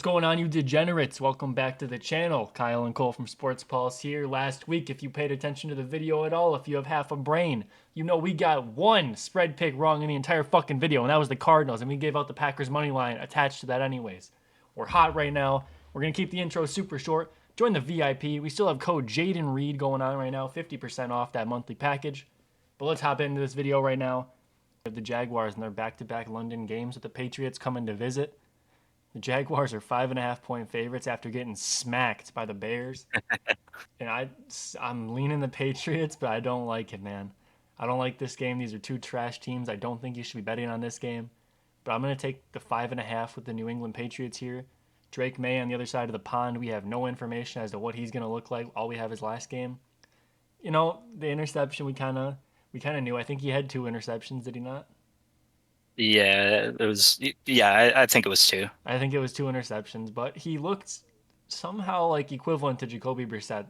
What's going on, you degenerates? Welcome back to the channel. Kyle and Cole from Sports Pulse here. Last week, if you paid attention to the video at all, if you have half a brain, you know we got one spread pick wrong in the entire fucking video, and that was the Cardinals, and we gave out the Packers money line attached to that anyways. We're hot right now. We're going to keep the intro super short. Join the VIP. We still have code Jaden Reed going on right now, 50% off that monthly package. But let's hop into this video right now. We have the Jaguars in their back-to-back London games with the Patriots coming to visit. The Jaguars are 5.5 point favorites after getting smacked by the Bears. And I'm leaning the Patriots, but I don't like it, man. I don't like this game. These are two trash teams. I don't think you should be betting on this game. But I'm going to take the 5.5 with the New England Patriots here. Drake May on the other side of the pond. We have no information as to what he's going to look like. All we have is last game. You know, the interception we kind of knew. I think he had 2 interceptions, did he not? Yeah, it was. Yeah, I think it was two. I think it was 2 interceptions, but he looked somehow like equivalent to Jacoby Brissett.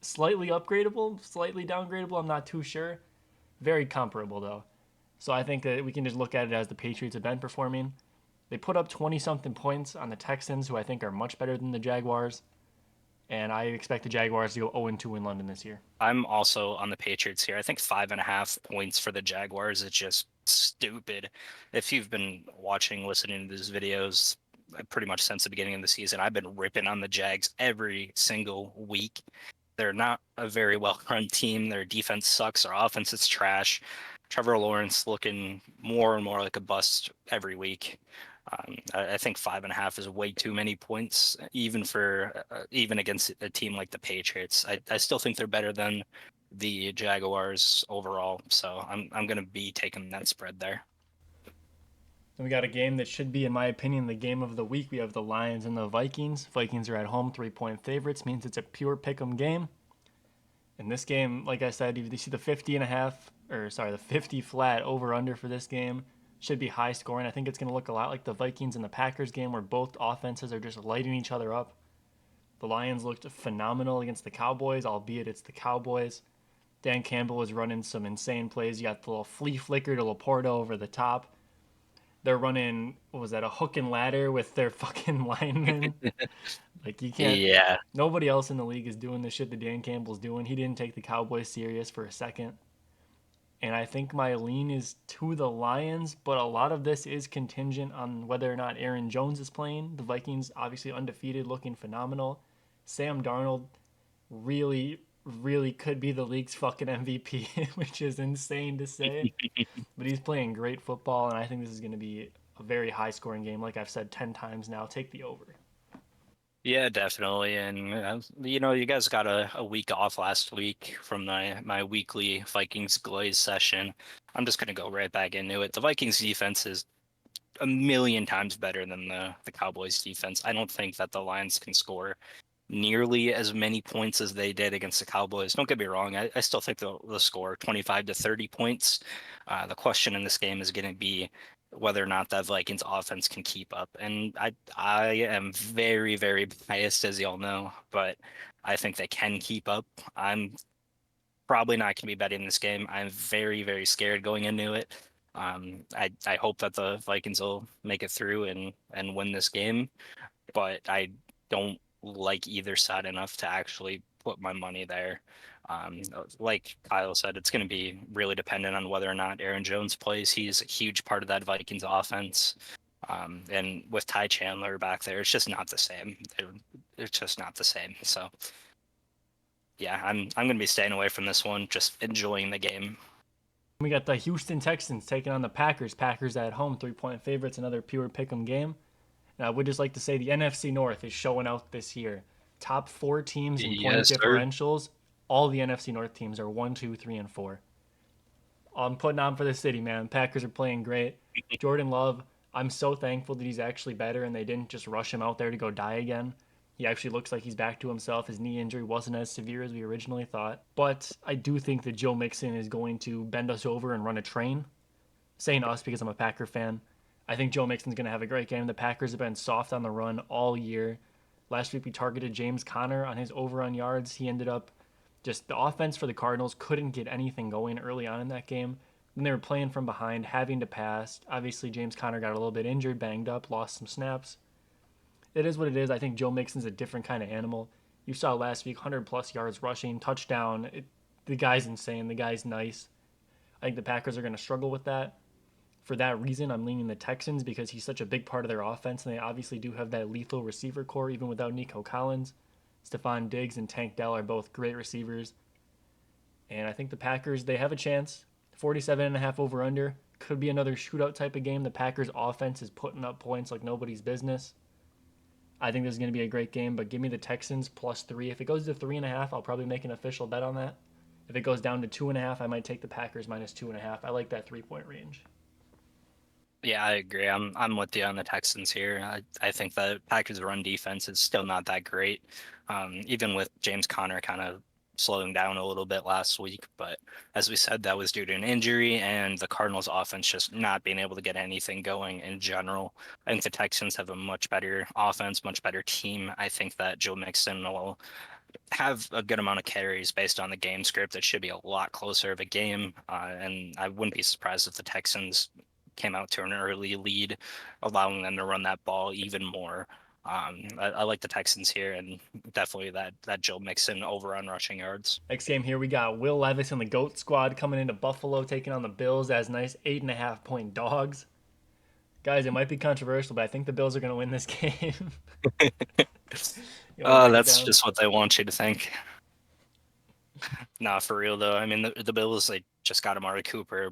Slightly upgradable, slightly downgradable. I'm not too sure. Very comparable though. So I think that we can just look at it as the Patriots have been performing. They put up 20 something points on the Texans, who I think are much better than the Jaguars. And I expect the Jaguars to go 0-2 in London this year. I'm also on the Patriots here. I think 5.5 points for the Jaguars is just stupid. If you've been watching, listening to these videos pretty much since the beginning of the season, I've been ripping on the Jags every single week. They're not a very well run team. Their defense sucks. Their offense is trash. Trevor Lawrence looking more and more like a bust every week. I think 5.5 is way too many points, even against a team like the Patriots. I still think they're better than the Jaguars overall, so I'm gonna be taking that spread there. Then we got a game that should be, in my opinion, the game of the week. We have the Lions and the Vikings. Vikings are at home, 3 point favorites, means it's a pure pick 'em game. In this game, like I said, you see the 50 and a half, or sorry, the 50 flat over under for this game should be high scoring. I think it's going to look a lot like the Vikings and the Packers game where both offenses are just lighting each other up. The Lions looked phenomenal against the Cowboys, albeit it's the Cowboys. Dan Campbell was running some insane plays. You got the little flea flicker to Laporta over the top. They're running, what was that, a hook and ladder with their fucking linemen. Like, you can't, Yeah, nobody else in the league is doing the shit that Dan Campbell's doing. He didn't take the Cowboys serious for a second. And I think my lean is to the Lions, but a lot of this is contingent on whether or not Aaron Jones is playing. The Vikings, obviously undefeated, looking phenomenal. Sam Darnold really, really could be the league's fucking MVP, which is insane to say. But he's playing great football, and I think this is going to be a very high scoring game. Like I've said 10 times now, take the over. yeah, definitely. And you guys got a week off last week from my weekly Vikings Glaze session. I'm just gonna go right back into it. The Vikings defense is a million times better than the Cowboys defense. I don't think that the Lions can score nearly as many points as they did against the Cowboys. Don't get me wrong. I still think they'll score 25 to 30 points. The question in this game is going to be whether or not that Vikings offense can keep up. And I am very, very biased, as y'all know, but I think they can keep up. I'm probably not going to be betting this game. I'm very, very scared going into it. I hope that the Vikings will make it through and win this game, but I don't like either side enough to actually put my money there. Like Kyle said, it's going to be really dependent on whether or not Aaron Jones plays. He's a huge part of that Vikings offense. And with Ty Chandler back there, it's just not the same. It's just not the same. So yeah, I'm going to be staying away from this one, just enjoying the game. We got the Houston Texans taking on the Packers. Packers at home, 3 point favorites, another pure pick 'em game. Now, I would just like to say the NFC North is showing out this year. Top 4 teams in point Yes, sir. differentials. All the NFC North teams are 1, 2, 3, and 4. I'm putting on for the city, man. Packers are playing great. Jordan Love, I'm so thankful that he's actually better and they didn't just rush him out there to go die again. He actually looks like he's back to himself. His knee injury wasn't as severe as we originally thought. But I do think that Joe Mixon is going to bend us over and run a train. Saying us because I'm a Packer fan. I think Joe Mixon's going to have a great game. The Packers have been soft on the run all year. Last week we targeted James Conner on his over on yards. He ended up just the offense for the Cardinals couldn't get anything going early on in that game. Then they were playing from behind, having to pass. Obviously, James Conner got a little bit injured, banged up, lost some snaps. it is what it is. I think Joe Mixon's a different kind of animal. You saw last week, 100 plus yards rushing, touchdown. The guy's insane. The guy's nice. I think the Packers are going to struggle with that. For that reason, I'm leaning the Texans because he's such a big part of their offense, and they obviously do have that lethal receiver core even without Nico Collins. Stephon Diggs and Tank Dell are both great receivers. And I think the Packers, they have a chance. 47.5 over under. Could be another shootout type of game. The Packers offense is putting up points like nobody's business. I think this is going to be a great game, but give me the Texans +3. If it goes to 3.5, I'll probably make an official bet on that. If it goes down to 2.5, I might take the Packers -2.5. I like that 3-point range. Yeah, I agree. I'm with you on the Texans here. I think the Packers' run defense is still not that great, even with James Conner kind of slowing down a little bit last week. But as we said, that was due to an injury and the Cardinals' offense just not being able to get anything going in general. I think the Texans have a much better offense, much better team. I think that Joe Mixon will have a good amount of carries based on the game script. It should be a lot closer of a game, and I wouldn't be surprised if the Texans came out to an early lead, allowing them to run that ball even more. I like the Texans here, and definitely that Joe Mixon over on rushing yards. Next game here, we got Will Levis and the GOAT squad coming into Buffalo, taking on the Bills as nice 8.5-point dogs. Guys, it might be controversial, but I think the Bills are going to win this game. You want to break it That's down? just what they want you to think. Nah, for real though. I mean, the Bills like just got Amari Cooper.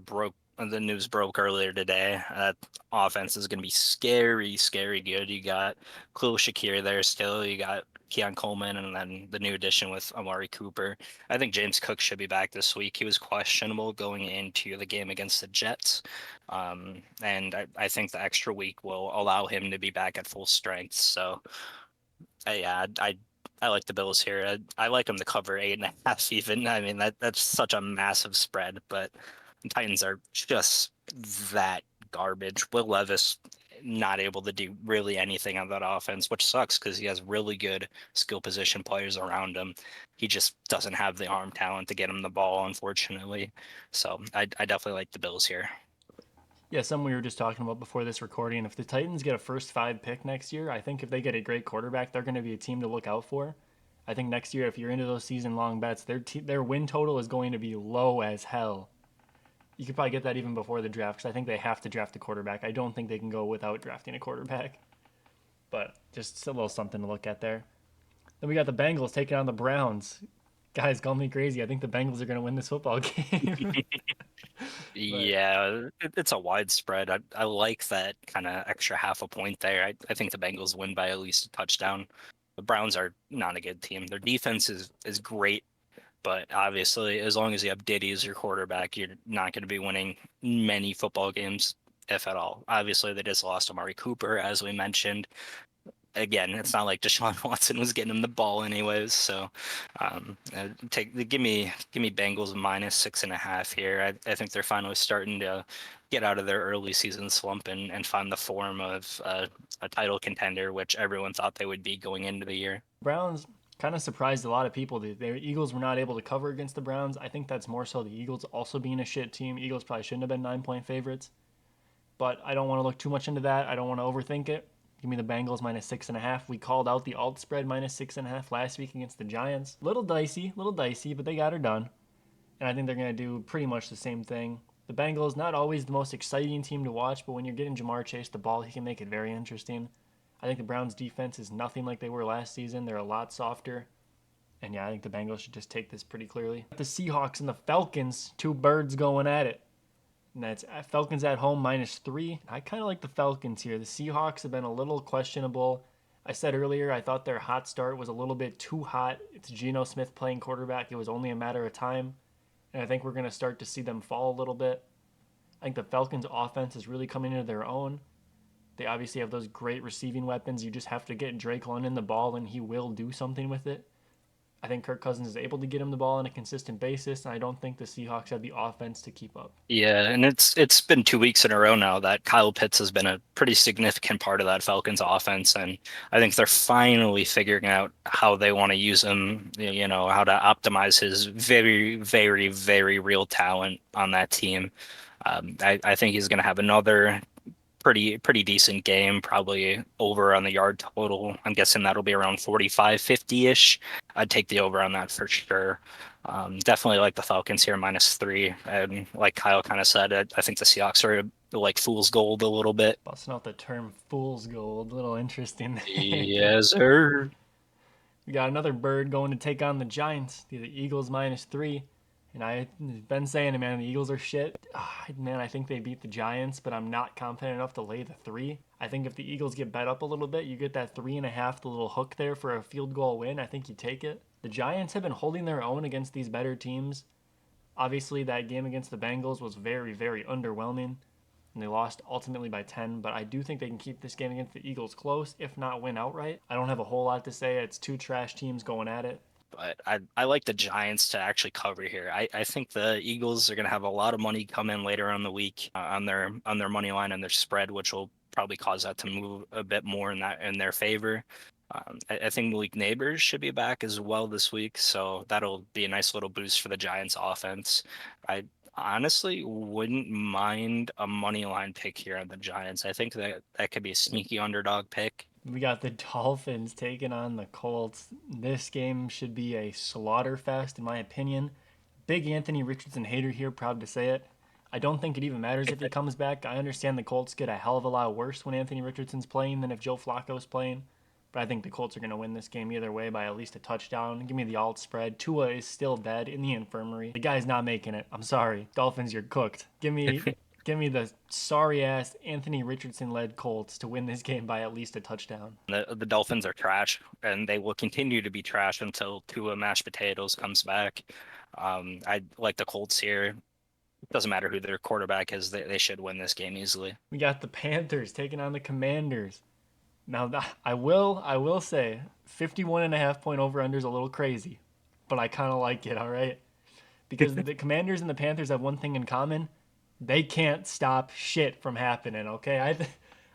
The news broke earlier today. That offense is going to be scary, scary good. You got Khalil Shakir there still. You got Keon Coleman, and then the new addition with Amari Cooper. I think James Cook should be back this week. He was questionable going into the game against the Jets, and I think the extra week will allow him to be back at full strength. So yeah, I like the Bills here. I like them to cover 8.5 even. I mean that's such a massive spread, but the Titans are just that garbage. Will Levis not able to do really anything on that offense, which sucks because he has really good skill position players around him. He just doesn't have the arm talent to get him the ball, unfortunately. So I definitely like the Bills here. Yeah, something we were just talking about before this recording. If the Titans get a first 5 pick next year, I think if they get a great quarterback, they're going to be a team to look out for. I think next year, if you're into those season long bets, their win total is going to be low as hell. You could probably get that even before the draft because I think they have to draft a quarterback. I don't think they can go without drafting a quarterback. But just a little something to look at there. Then we got the Bengals taking on the Browns. Guys, call me crazy. I think the Bengals are going to win this football game. But Yeah, it's a widespread. I like that kind of extra half a point there. I think the Bengals win by at least a touchdown. The Browns are not a good team. Their defense is great, but obviously, as long as you have Diddy as your quarterback, you're not going to be winning many football games, if at all. Obviously, they just lost Amari Cooper, as we mentioned. Again, it's not like Deshaun Watson was getting him the ball anyways. So, give me Bengals -6.5 here. I think they're finally starting to get out of their early season slump and find the form of a title contender, which everyone thought they would be going into the year. Browns kind of surprised a lot of people. The Eagles were not able to cover against the Browns. I think that's more so the Eagles also being a shit team. Eagles probably shouldn't have been 9-point favorites. But I don't want to look too much into that. I don't want to overthink it. Give me the Bengals -6.5. We called out the alt spread -6.5 last week against the Giants. Little dicey, but they got her done. And I think they're going to do pretty much the same thing. The Bengals, not always the most exciting team to watch, but when you're getting Jamar Chase the ball, he can make it very interesting. I think the Browns' defense is nothing like they were last season. They're a lot softer. And yeah, I think the Bengals should just take this pretty clearly. The Seahawks and the Falcons, two birds going at it. And that's Falcons at home -3. I kind of like the Falcons here. The Seahawks have been a little questionable. I said earlier I thought their hot start was a little bit too hot. It's Geno Smith playing quarterback. It was only a matter of time. And I think we're going to start to see them fall a little bit. I think the Falcons' offense is really coming into their own. They obviously have those great receiving weapons. You just have to get Drake London the ball, and he will do something with it. I think Kirk Cousins is able to get him the ball on a consistent basis, and I don't think the Seahawks have the offense to keep up. Yeah, and it's been 2 weeks in a row now that Kyle Pitts has been a pretty significant part of that Falcons offense, and I think they're finally figuring out how they want to use him. You know, how to optimize his very, very, very real talent on that team. I think he's going to have another pretty decent game, probably over on the yard total. I'm guessing that'll be around 45, 50-ish. I'd take the over on that for sure. Definitely like the Falcons here -3. And like Kyle kind of said, I think the Seahawks are like fool's gold a little bit. Busting out the term fool's gold. A little interesting there. Yes, sir. We got another bird going to take on the Giants. The Eagles -3. And I've been saying it, man, the Eagles are shit. Man, I think they beat the Giants, but I'm not confident enough to lay the 3. I think if the Eagles get bet up a little bit, you get that 3.5, the little hook there for a field goal win. I think you take it. The Giants have been holding their own against these better teams. Obviously, that game against the Bengals was very, very underwhelming, and they lost ultimately by 10. But I do think they can keep this game against the Eagles close, if not win outright. I don't have a whole lot to say. It's two trash teams going at it. But I like the Giants to actually cover here. I think the Eagles are going to have a lot of money come in later on the week on their money line and their spread, which will probably cause that to move a bit more in their favor. I think Malik Neighbors should be back as well this week, so that'll be a nice little boost for the Giants offense. I honestly wouldn't mind a money line pick here on the Giants. I think that could be a sneaky underdog pick. We got the Dolphins taking on the Colts. This game should be a slaughter fest, in my opinion. Big Anthony Richardson hater here, proud to say it. I don't think it even matters if he comes back. I understand the Colts get a hell of a lot worse when Anthony Richardson's playing than if Joe Flacco's playing. But I think the Colts are going to win this game either way by at least a touchdown. Give me the alt spread. Tua is still dead in the infirmary. The guy's not making it. I'm sorry. Dolphins, you're cooked. Give me the sorry ass Anthony Richardson led Colts to win this game by at least a touchdown. The Dolphins are trash, and they will continue to be trash until Tua Mashed Potatoes comes back. I like the Colts here. Doesn't matter who their quarterback is; they should win this game easily. We got the Panthers taking on the Commanders. Now, I will say 51.5 point over under is a little crazy, but I kind of like it, all right? Because the Commanders and the Panthers have one thing in common. They can't stop shit from happening, okay?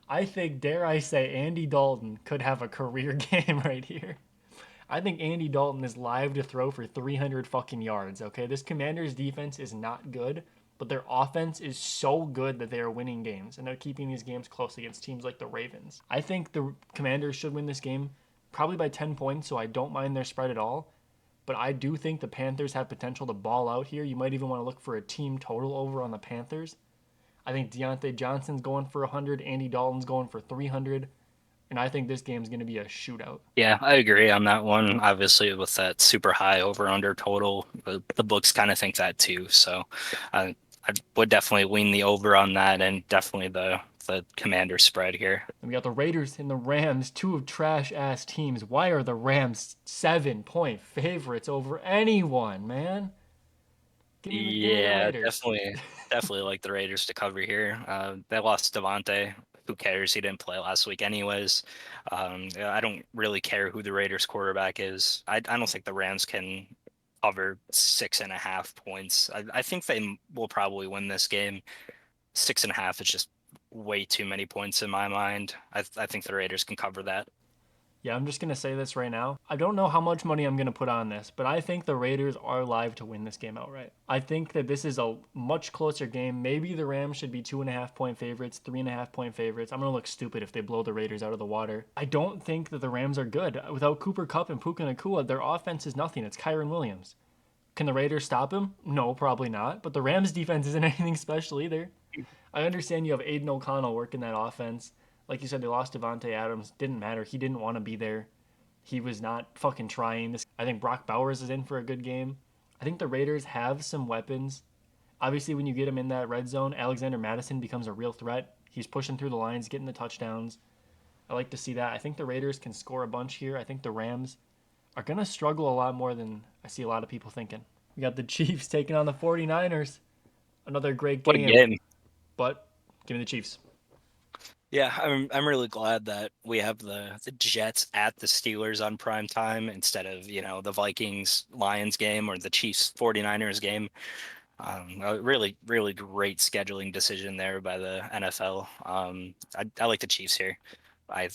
I think, dare I say, Andy Dalton could have a career game right here. I think Andy Dalton is live to throw for 300 fucking yards, okay? This Commanders defense is not good, but their offense is so good that they are winning games and they're keeping these games close against teams like the Ravens. I think the Commanders should win this game probably by 10 points, so I don't mind their spread at all. But I do think the Panthers have potential to ball out here. You might even want to look for a team total over on the Panthers. I think Deontay Johnson's going for 100, Andy Dalton's going for 300, and I think this game's going to be a shootout. Yeah, I agree on that one. Obviously, with that super high over/under total, the books kind of think that too. So, I would definitely lean the over on that, and definitely the Commander spread here. And we got the Raiders and the Rams, two of trash ass teams. Why are the Rams 7-point favorites over anyone, man? Give me the Raiders. Definitely like the Raiders to cover here. They lost Devontae. Who cares? He didn't play last week anyways. I don't really care who the Raiders quarterback is. I don't think the Rams can cover 6.5 points. I think they will probably win this game. 6.5 is just way too many points in my mind. I think the Raiders can cover that. Yeah, I'm just going to say this right now. I don't know how much money I'm going to put on this, but I think the Raiders are live to win this game outright. I think that this is a much closer game. Maybe the Rams should be 2.5 point favorites, 3.5 point favorites. I'm going to look stupid if they blow the Raiders out of the water. I don't think that the Rams are good. Without Cooper Kupp and Puka Nacua, their offense is nothing. It's Kyren Williams. Can the Raiders stop him? No, probably not. But the Rams defense isn't anything special either. I understand you have Aiden O'Connell working that offense. Like you said, they lost Devontae Adams. Didn't matter. He didn't want to be there. He was not fucking trying. I think Brock Bowers is in for a good game. I think the Raiders have some weapons. Obviously, when you get him in that red zone, Alexander Madison becomes a real threat. He's pushing through the lines, getting the touchdowns. I like to see that. I think the Raiders can score a bunch here. I think the Rams are going to struggle a lot more than I see a lot of people thinking. We got the Chiefs taking on the 49ers. Another great game. What a game. But give me the Chiefs. Yeah, I'm really glad that we have the Jets at the Steelers on prime time instead of, the Vikings Lions game or the Chiefs 49ers game. A really, really great scheduling decision there by the NFL. I like the Chiefs here. I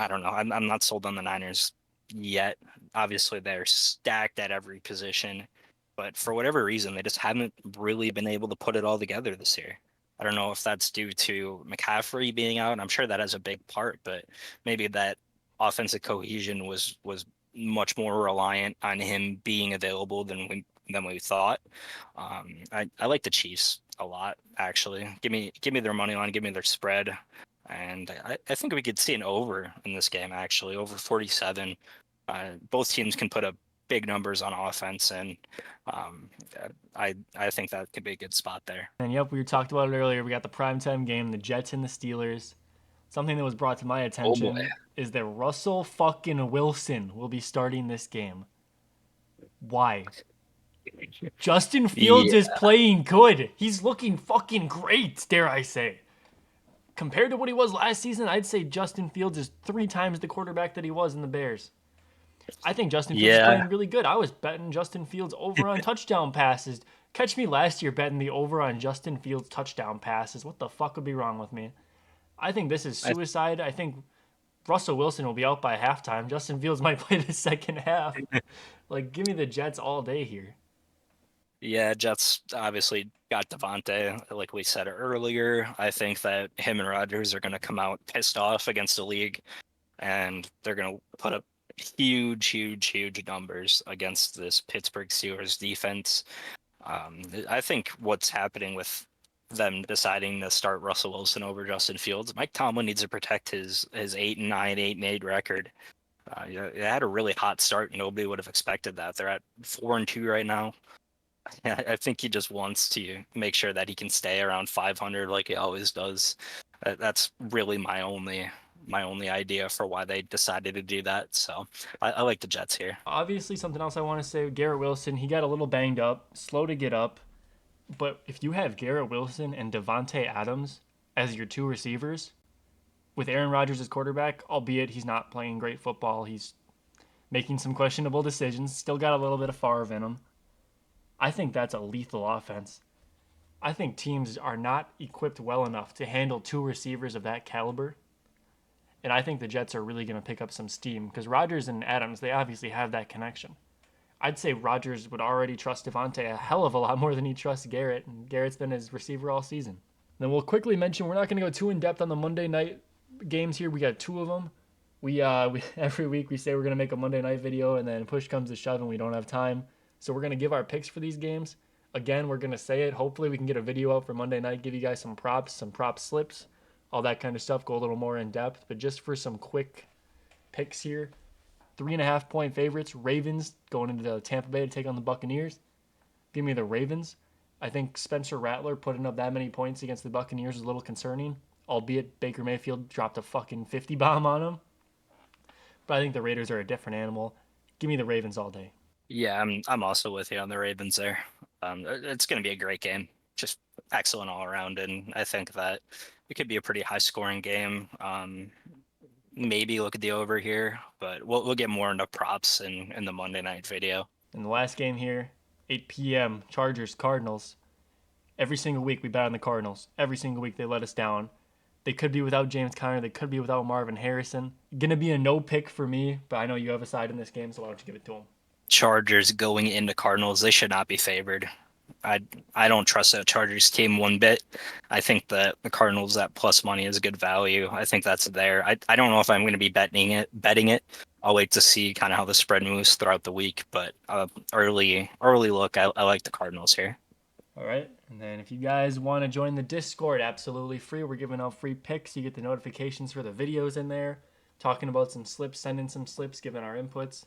don't know. I'm not sold on the Niners yet. Obviously, they're stacked at every position, but for whatever reason, they just haven't really been able to put it all together this year. I don't know if that's due to McCaffrey being out. I'm sure that has a big part, but maybe that offensive cohesion was much more reliant on him being available than we thought. I like the Chiefs a lot, actually. Give me their money line, give me their spread, and I think we could see an over in this game, actually, over 47. Both teams can put up big numbers on offense, and um, I think that could be a good spot there. And yep, we talked about it earlier. We got the primetime game, the Jets and the Steelers. Something that was brought to my Oh boy. attention is that Russell fucking Wilson will be starting this game. Why? Justin Fields Yeah. is playing good. He's looking fucking great, dare I say. Compared to what he was last season, I'd say Justin Fields is 3 times the quarterback that he was in the Bears. I think Justin Fields is Yeah. playing really good. I was betting Justin Fields over on touchdown passes. Catch me last year betting the over on Justin Fields touchdown passes. What the fuck would be wrong with me? I think this is I, suicide. I think Russell Wilson will be out by halftime. Justin Fields might play the second half. Like, give me the Jets all day here. yeah, Jets obviously got Devontae, like we said earlier. I think that him and Rodgers are going to come out pissed off against the league, and they're going to put up huge numbers against this Pittsburgh Steelers defense. I think what's happening with them deciding to start Russell Wilson over Justin Fields, Mike Tomlin needs to protect his 8-9, 8-8 record. It had a really hot start. Nobody would have expected that. They're at 4-2 right now. I think he just wants to make sure that he can stay around 500 like he always does. That's really my only idea for why they decided to do that. So I like the Jets here. Obviously, something else I want to say Garrett Wilson, he got a little banged up, slow to get up. But if you have Garrett Wilson and Devontae Adams as your two receivers, with Aaron Rodgers as quarterback, albeit he's not playing great football, he's making some questionable decisions, still got a little bit of Favre in him. I think that's a lethal offense. I think teams are not equipped well enough to handle two receivers of that caliber. And I think the Jets are really going to pick up some steam because Rodgers and Adams, they obviously have that connection. I'd say Rodgers would already trust Devontae a hell of a lot more than he trusts Garrett, and Garrett's been his receiver all season. Then we'll quickly mention we're not going to go too in depth on the Monday night games here. We got two of them. We every week we say we're going to make a Monday night video, and then push comes to shove, and we don't have time. So we're going to give our picks for these games. Again, we're going to say it. Hopefully, we can get a video out for Monday night, give you guys some prop slips, all that kind of stuff. Go a little more in depth, but just for some quick picks here. 3.5 point favorites. Ravens going into the Tampa Bay to take on the Buccaneers. Give me the Ravens. I think Spencer Rattler putting up that many points against the Buccaneers is a little concerning, albeit Baker Mayfield dropped a fucking 50 bomb on him. But I think the Raiders are a different animal. Give me the Ravens all day. Yeah, I'm also with you on the Ravens there. It's going to be a great game, just excellent all around, and I think that it could be a pretty high scoring game. Maybe look at the over here, but we'll get more into props in the Monday night video. And the last game here, 8 p.m. Chargers Cardinals. Every single week we bet on the Cardinals. Every single week they let us down. They could be without James Conner. They could be without Marvin Harrison. Gonna be a no pick for me, but I know you have a side in this game, so why don't you give it to them? Chargers going into Cardinals, they should not be favored. I don't trust that Chargers team one bit. I think that the Cardinals at plus money is good value. I think that's there. I don't know if I'm going to be betting it. I'll wait to see kind of how the spread moves throughout the week, but early look, I like the Cardinals here. All right. And then if you guys want to join the Discord, absolutely free. We're giving out free picks. You get the notifications for the videos in there, talking about some slips, sending some slips, giving our inputs.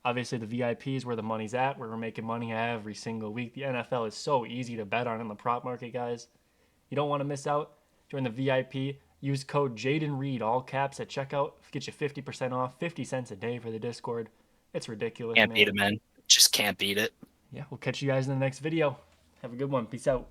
Obviously, the VIP is where the money's at, where we're making money every single week. The NFL is so easy to bet on in the prop market, guys. You don't want to miss out. Join the VIP. Use code Jaden Reed, all caps, at checkout. Get you 50% off, 50 cents a day for the Discord. It's ridiculous, Can't man. beat it, man. Just can't beat it. Yeah, we'll catch you guys in the next video. Have a good one. Peace out.